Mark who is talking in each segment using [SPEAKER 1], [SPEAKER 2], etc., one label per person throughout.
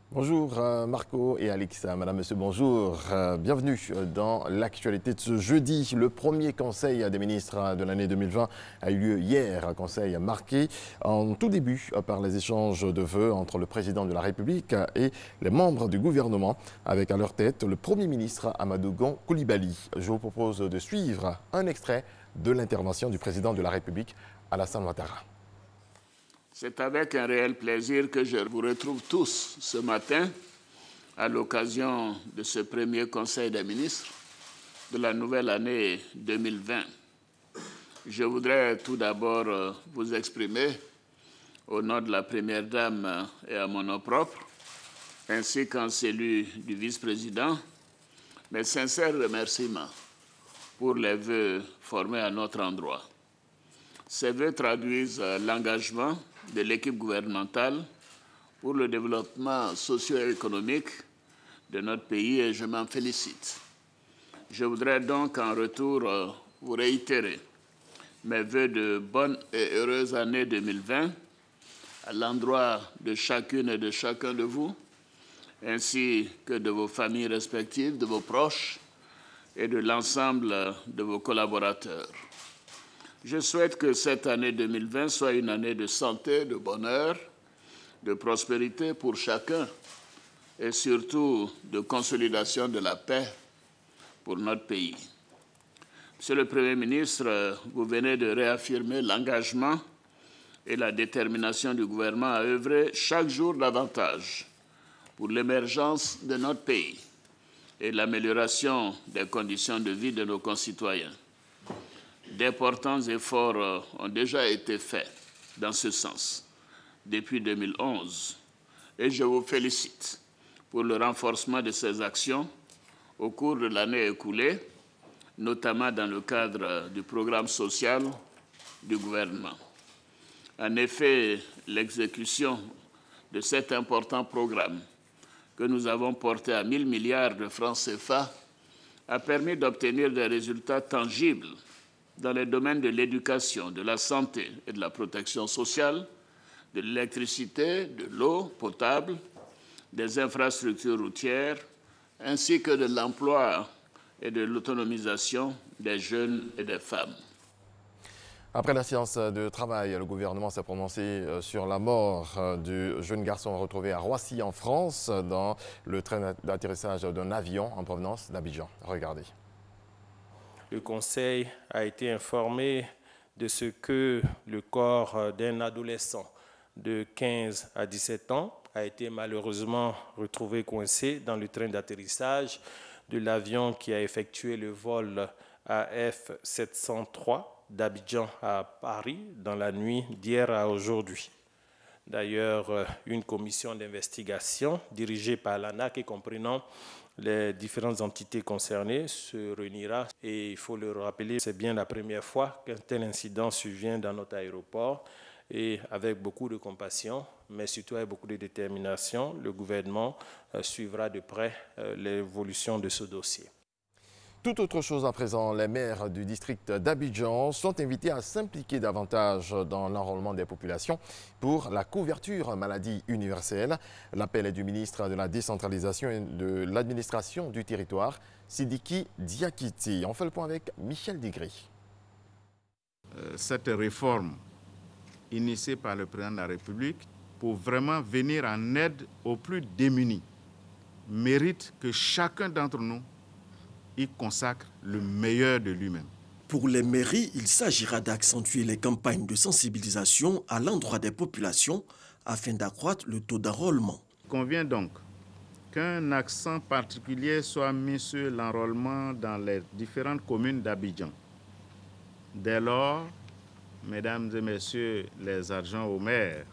[SPEAKER 1] Bonjour Marco et Alexa, madame, monsieur, bonjour. Bienvenue dans l'actualité de ce jeudi. Le premier conseil des ministres de l'année 2020 a eu lieu hier, un conseil marqué en tout début par les échanges de vœux entre le président de la République et les membres du gouvernement, avec à leur tête le premier ministre Amadou Gon Coulibaly. Je vous propose de suivre un extrait de l'intervention du président de la République, Alassane Ouattara.
[SPEAKER 2] C'est avec un réel plaisir que je vous retrouve tous ce matin à l'occasion de ce premier Conseil des ministres de la nouvelle année 2020. Je voudrais tout d'abord vous exprimer, au nom de la Première Dame et à mon nom propre, ainsi qu'en celui du vice-président, mes sincères remerciements pour les vœux formés à notre endroit. Ces vœux traduisent l'engagement de l'équipe gouvernementale pour le développement socio-économique de notre pays et je m'en félicite. Je voudrais donc en retour vous réitérer mes vœux de bonne et heureuse année 2020 à l'endroit de chacune et de chacun de vous, ainsi que de vos familles respectives, de vos proches et de l'ensemble de vos collaborateurs. Je souhaite que cette année 2020 soit une année de santé, de bonheur, de prospérité pour chacun et surtout de consolidation de la paix pour notre pays. Monsieur le Premier ministre, vous venez de réaffirmer l'engagement et la détermination du gouvernement à œuvrer chaque jour davantage pour l'émergence de notre pays et l'amélioration des conditions de vie de nos concitoyens. D'importants efforts ont déjà été faits dans ce sens depuis 2011 et je vous félicite pour le renforcement de ces actions au cours de l'année écoulée, notamment dans le cadre du programme social du gouvernement. En effet, l'exécution de cet important programme que nous avons porté à 1 000 milliards de francs CFA a permis d'obtenir des résultats tangibles dans les domaines de l'éducation, de la santé et de la protection sociale, de l'électricité, de l'eau potable, des infrastructures routières, ainsi que de l'emploi et de l'autonomisation des jeunes et des femmes.
[SPEAKER 1] Après la séance de travail, le gouvernement s'est prononcé sur la mort du jeune garçon retrouvé à Roissy en France dans le train d'atterrissage d'un avion en provenance d'Abidjan. Regardez.
[SPEAKER 3] Le Conseil a été informé de ce que le corps d'un adolescent de 15 à 17 ans a été malheureusement retrouvé coincé dans le train d'atterrissage de l'avion qui a effectué le vol AF703 d'Abidjan à Paris dans la nuit d'hier à aujourd'hui. D'ailleurs, une commission d'investigation dirigée par l'ANAQ et comprenant les différentes entités concernées se réunira et il faut le rappeler, c'est bien la première fois qu'un tel incident survient dans notre aéroport et avec beaucoup de compassion, mais surtout avec beaucoup de détermination, le gouvernement suivra de près l'évolution de ce dossier.
[SPEAKER 1] Tout autre chose à présent, les maires du district d'Abidjan sont invités à s'impliquer davantage dans l'enrôlement des populations pour la couverture maladie universelle. L'appel est du ministre de la décentralisation et de l'administration du territoire, Sidiki Diakité. On fait le point avec Michel Digri.
[SPEAKER 4] Cette réforme initiée par le président de la République pour vraiment venir en aide aux plus démunis mérite que chacun d'entre nous y consacre le meilleur de lui-même.
[SPEAKER 5] Pour les mairies, il s'agira d'accentuer les campagnes de sensibilisation à l'endroit des populations afin d'accroître le taux d'enrôlement.
[SPEAKER 4] Il convient donc qu'un accent particulier soit mis sur l'enrôlement dans les différentes communes d'Abidjan. Dès lors, mesdames et messieurs les adjoints au maire,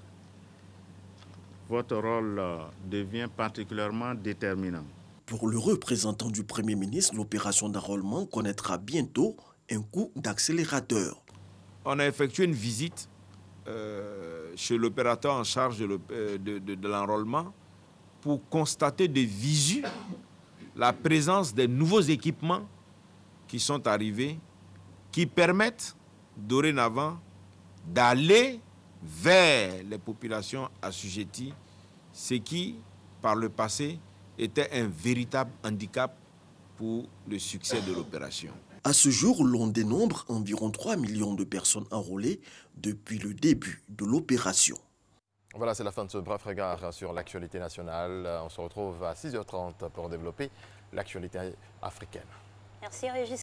[SPEAKER 4] votre rôle devient particulièrement déterminant.
[SPEAKER 5] Pour le représentant du Premier ministre, l'opération d'enrôlement connaîtra bientôt un coup d'accélérateur.
[SPEAKER 6] On a effectué une visite chez l'opérateur en charge de l'enrôlement pour constater de visu la présence des nouveaux équipements qui sont arrivés, qui permettent dorénavant d'aller vers les populations assujetties, ce qui par le passé, était un véritable handicap pour le succès de l'opération.
[SPEAKER 5] À ce jour, l'on dénombre environ 3 millions de personnes enrôlées depuis le début de l'opération.
[SPEAKER 1] Voilà, c'est la fin de ce bref regard sur l'actualité nationale. On se retrouve à 6h30 pour développer l'actualité africaine.
[SPEAKER 7] Merci Régis.